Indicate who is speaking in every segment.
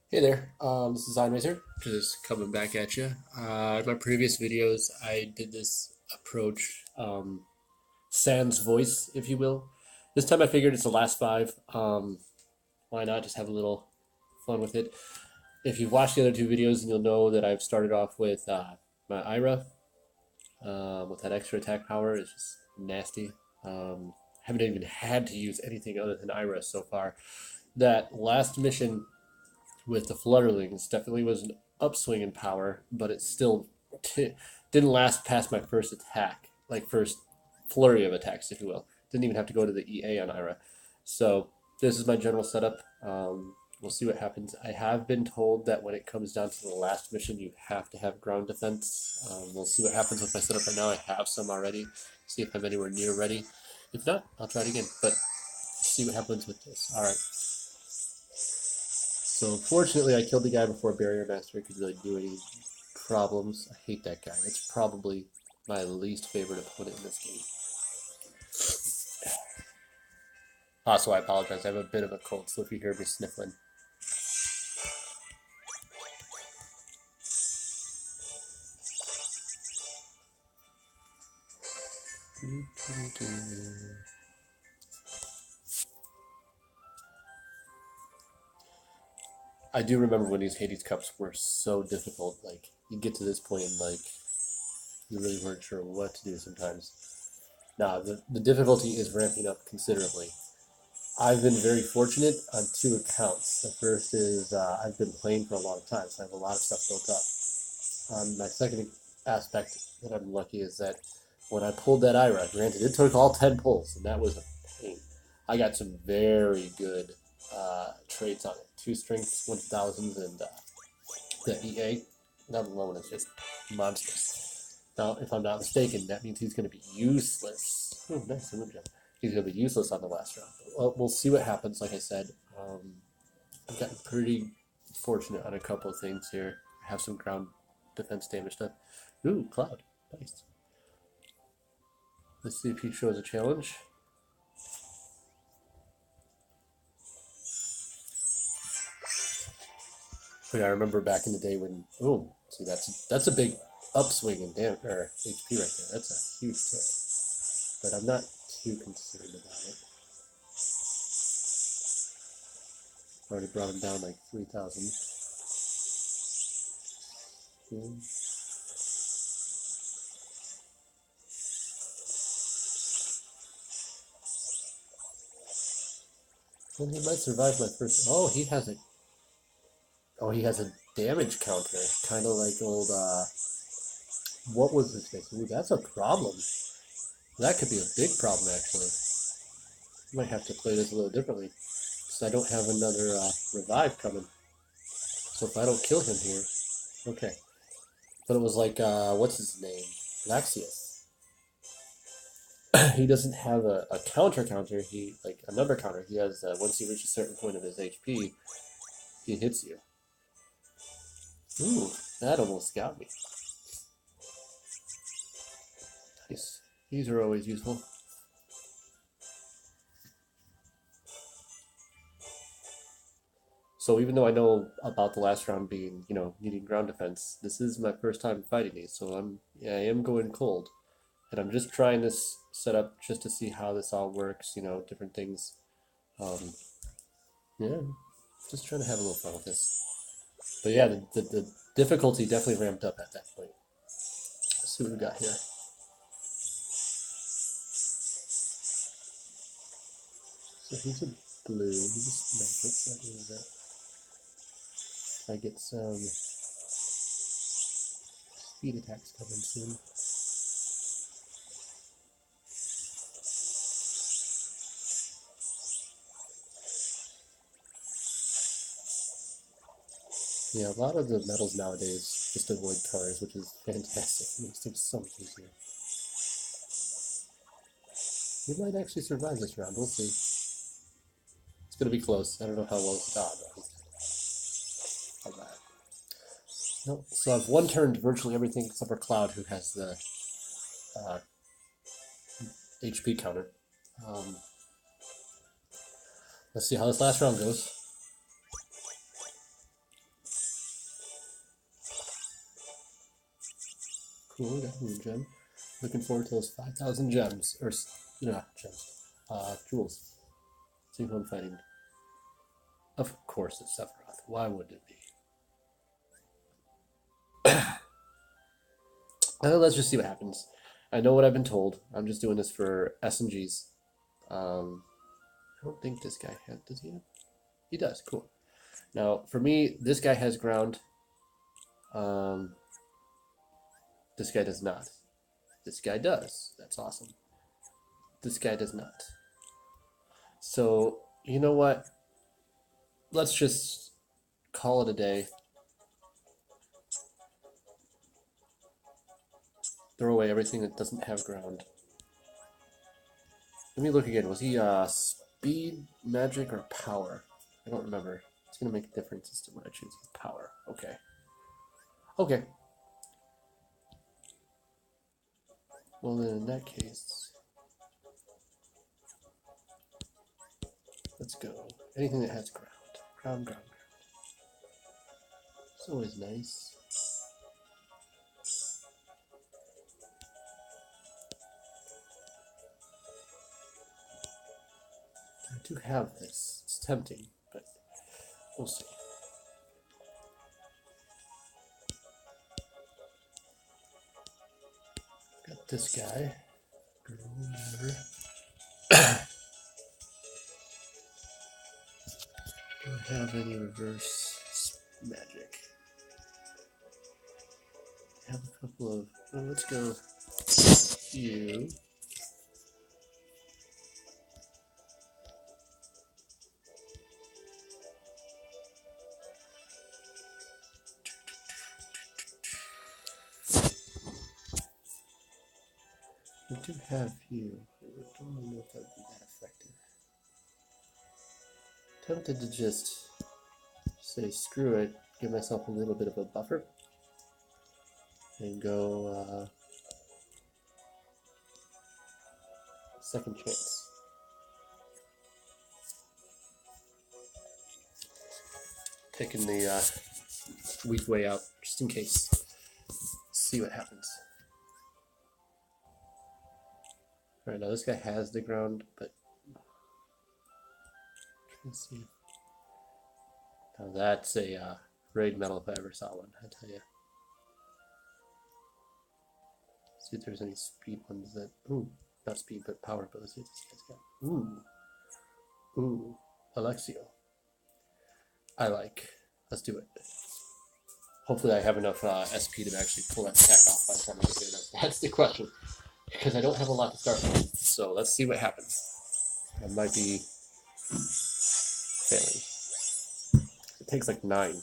Speaker 1: Hey there, this is Einraiser, just coming back at you. In my previous videos, I did this approach, sans voice, if you will. This time I figured it's the last five. Why not just have a little fun with it? If you've watched the other two videos, then you'll know that I've started off with my Ira, with that extra attack power. It's just nasty. Haven't even had to use anything other than Ira so far. That last mission with the Flutterlings definitely was an upswing in power, but it still didn't last past my first attack, like first flurry of attacks, if you will. Didn't even have to go to the EA on Ira. So this is my general setup. We'll see what happens. I have been told that when it comes down to the last mission, you have to have ground defense. We'll see what happens with my setup right now. I have some already. See if I'm anywhere near ready. If not, I'll try it again. But see what happens with this. All right. So fortunately, I killed the guy before Barrier Master could really do any problems. I hate that guy. It's probably my least favorite opponent in this game. Also, I apologize. I have a bit of a cold, so if you hear me sniffling. I do remember when these Hades Cups were so difficult. Like, you get to this point and, like, you really weren't sure what to do sometimes. Now, the difficulty is ramping up considerably. I've been very fortunate on two accounts. The first is I've been playing for a long time, so I have a lot of stuff built up. My second aspect that I'm lucky is that when I pulled that IRA, granted it took all 10 pulls, and that was a pain. I got some very good traits on it. 2 strengths, 1000s, and the EA, that alone is just monstrous. Now, if I'm not mistaken, that means he's going to be useless. Oh, nice, he's going to be useless on the last round. Well, we'll see what happens. Like I said, I've gotten pretty fortunate on a couple of things here. I have some ground defense damage stuff. Ooh, Cloud. Nice. Let's see if he shows a challenge. But yeah, I remember back in the day when, oh, see, that's a big upswing in or HP right there. That's a huge tip. But I'm not too concerned about it. Already brought him down like 3,000. Well, he might survive my first. Oh, he has a. Oh, he has a damage counter, kind of like old. What was his face? Ooh, that's a problem. That could be a big problem, actually. I might have to play this a little differently, because I don't have another revive coming. So if I don't kill him here, okay. But it was like, what's his name? Laxius. He doesn't have a counter. He like a number counter. He has once you reach a certain point of his HP, he hits you. Ooh, that almost got me. Nice. These are always useful. So even though I know about the last round being, needing ground defense, this is my first time fighting these, so I am going cold. And I'm just trying this setup just to see how this all works, different things. Um, yeah, just trying to have a little fun with this. But yeah, the difficulty definitely ramped up at that point. Let's see what we got here. So he's a blue, he's a sniper, so that means that I get some speed attacks coming soon. Yeah, a lot of the medals nowadays just avoid cars, which is fantastic. It makes things so much easier. We might actually survive this round. We'll see. It's going to be close. I don't know how well it's done. Alright. Nope. So I've one-turned virtually everything except for Cloud, who has the HP counter. Let's see how this last round goes. Cool, got a moon gem. Looking forward to those 5,000 gems. Or, gems. Jewels. See who I'm fighting. Of course it's Sephiroth. Why would it be? Let's just see what happens. I know what I've been told. I'm just doing this for SMGs. I don't think this guy has. Does he have? He does. Cool. Now, for me, this guy has ground. This guy does not. This guy does. That's awesome. This guy does not. So, you know what? Let's just call it a day. Throw away everything that doesn't have ground. Let me look again. Was he speed, magic, or power? I don't remember. It's going to make a difference as to what I choose. Power. Okay. Okay. Well, then in that case, let's go. Anything that has ground. Ground. It's always nice. I do have this. It's tempting, but we'll see. Got this guy. Don't have any reverse magic. Have a couple of. Oh, let's go. You. I do have you. I don't know if that would be that effective. Tempted to just say screw it, give myself a little bit of a buffer, and go second chance. Taking the weak way out just in case. See what happens. Alright, now this guy has the ground, but let's see. Now that's a raid medal if I ever saw one, I tell you. See if there's any speed ones that. Ooh, not speed, but power. But let's see what this guy's got. Ooh, Alexio. I like. Let's do it. Hopefully, I have enough SP to actually pull that attack off by the time I get it. That's the question. Because I don't have a lot to start with. So let's see what happens. I might be failing. It takes like 9.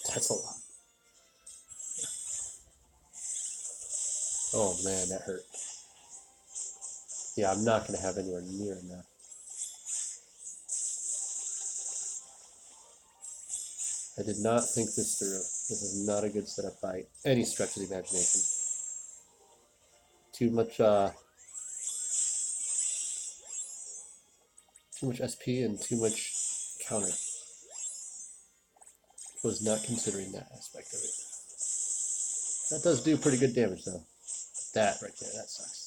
Speaker 1: That's a lot. Oh man, that hurt. Yeah, I'm not going to have anywhere near enough. I did not think this through. This is not a good setup by any stretch of the imagination. Too much SP and too much counter. Was not considering that aspect of it. That does do pretty good damage though. That right there, that sucks.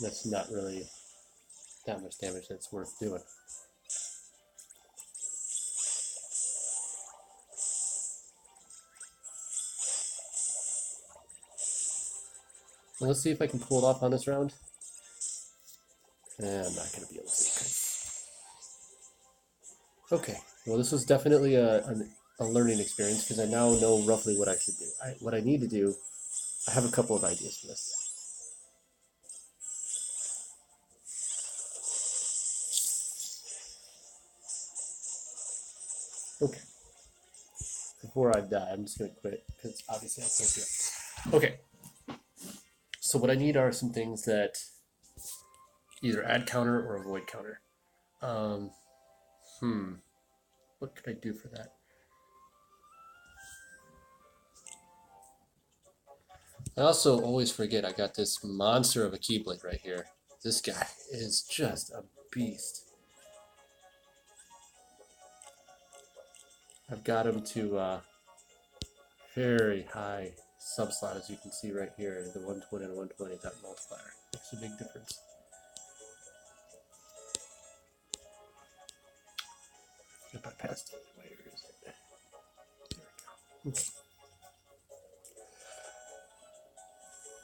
Speaker 1: That's not really that much damage that's worth doing. Well, let's see if I can pull it off on this round. I'm not going to be able to. Okay, well this was definitely a learning experience because I now know roughly what I should do. What I need to do, I have a couple of ideas for this. Okay. Before I die, I'm just going to quit because obviously I can't do it. Okay. So what I need are some things that either add counter or avoid counter. What could I do for that? I also always forget I got this monster of a Keyblade right here. This guy is just a beast. I've got him to very high subslot, as you can see right here. The 120 and 120 dot multiplier makes a big difference. If I passed it, where is it? There we go.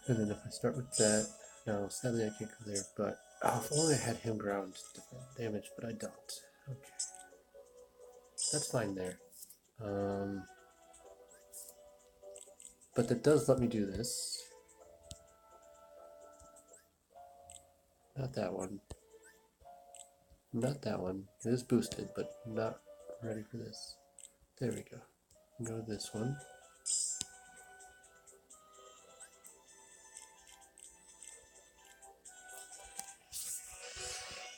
Speaker 1: And then if I start with that, no, sadly I can't go there, but if only I had him ground damage, but I don't. Okay. That's fine there. But that does let me do this. Not that one. Not that one. It is boosted, but not ready for this. There we go. Go to this one.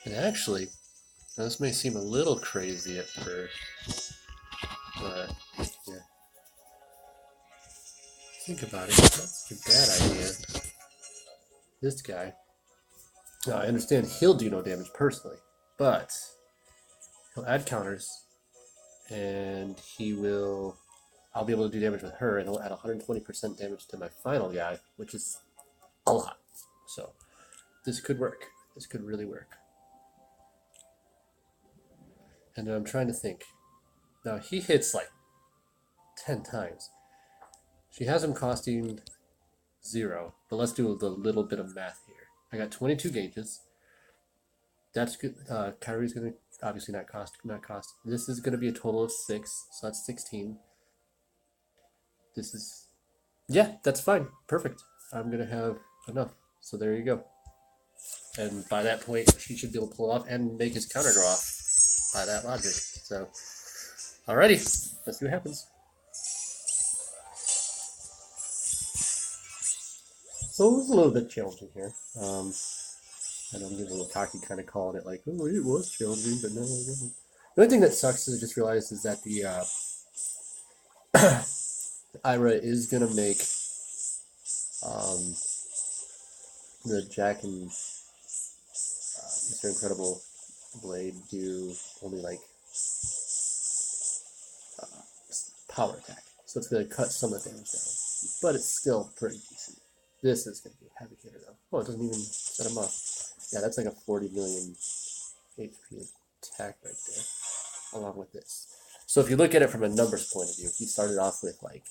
Speaker 1: And actually, now this may seem a little crazy at first, but yeah. Think about it, that's a bad idea. This guy, now I understand he'll do no damage personally, but he'll add counters, and I'll be able to do damage with her, and he'll add 120% damage to my final guy, which is a lot. So this could work. This could really work. And I'm trying to think. Now he hits like 10 times. She has him costing 0, but let's do a little bit of math here. I got 22 gauges. That's good. Kyrie's going to obviously not cost. This is going to be a total of 6, so that's 16. This is, yeah, that's fine. Perfect. I'm going to have enough. So there you go. And by that point, she should be able to pull off and make his counter draw by that logic. So, alrighty, let's see what happens. So it was a little bit challenging here. I know I'm getting a little cocky, kind of calling it like, oh, it was challenging, but no, it wasn't. The only thing that sucks is I just realized is that the Ira is gonna make the Jack and Mr. Incredible Blade do only like power attack, so it's gonna cut some of the damage down, but it's still pretty decent. This is gonna be a heavy hitter though. Oh, it doesn't even set him up. Yeah, that's like a 40 million HP attack right there, along with this. So if you look at it from a numbers point of view, he started off with like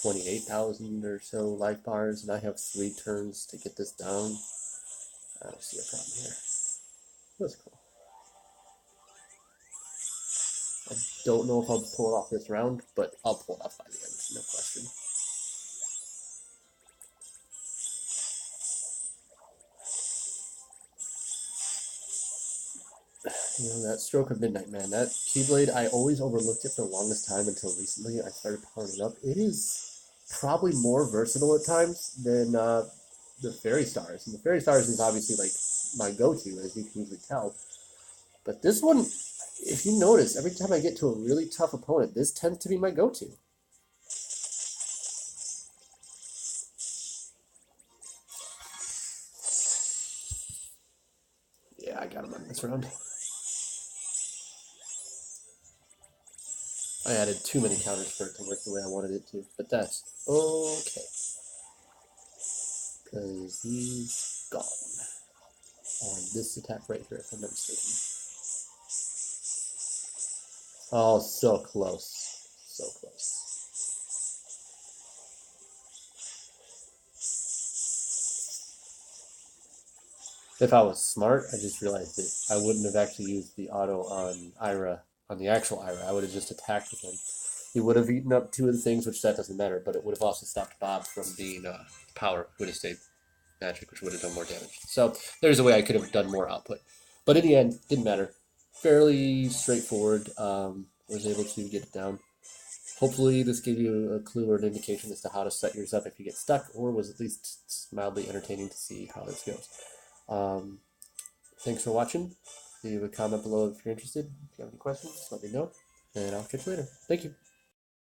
Speaker 1: 28,000 or so life bars, and I have 3 turns to get this down. I don't see a problem here. That's cool. I don't know if I'll pull it off this round, but I'll pull it off by the end, no question. You know, that Stroke of Midnight, man, that Keyblade, I always overlooked it for the longest time until recently I started powering it up. It is probably more versatile at times than the Fairy Stars. And the Fairy Stars is obviously like my go-to, as you can usually tell. But this one, if you notice, every time I get to a really tough opponent, this tends to be my go-to. Yeah, I got him on this round. I added too many counters for it to work the way I wanted it to, but that's okay. Because he's gone on this attack right here, if I'm not mistaken. Oh, so close. So close. If I was smart, I just realized that I wouldn't have actually used the auto on Ira, on the actual Ira. I would have just attacked with him. He would have eaten up 2 of the things, which that doesn't matter, but it would have also stopped Bob from being power. Would have stayed magic, which would have done more damage. So there's a way I could have done more output. But in the end, didn't matter. Fairly straightforward. Was able to get it down. Hopefully this gave you a clue or an indication as to how to set yours up if you get stuck, or was at least mildly entertaining to see how this goes. Thanks for watching. Leave a comment below if you're interested. If you have any questions, let me know, and I'll catch you later. Thank you.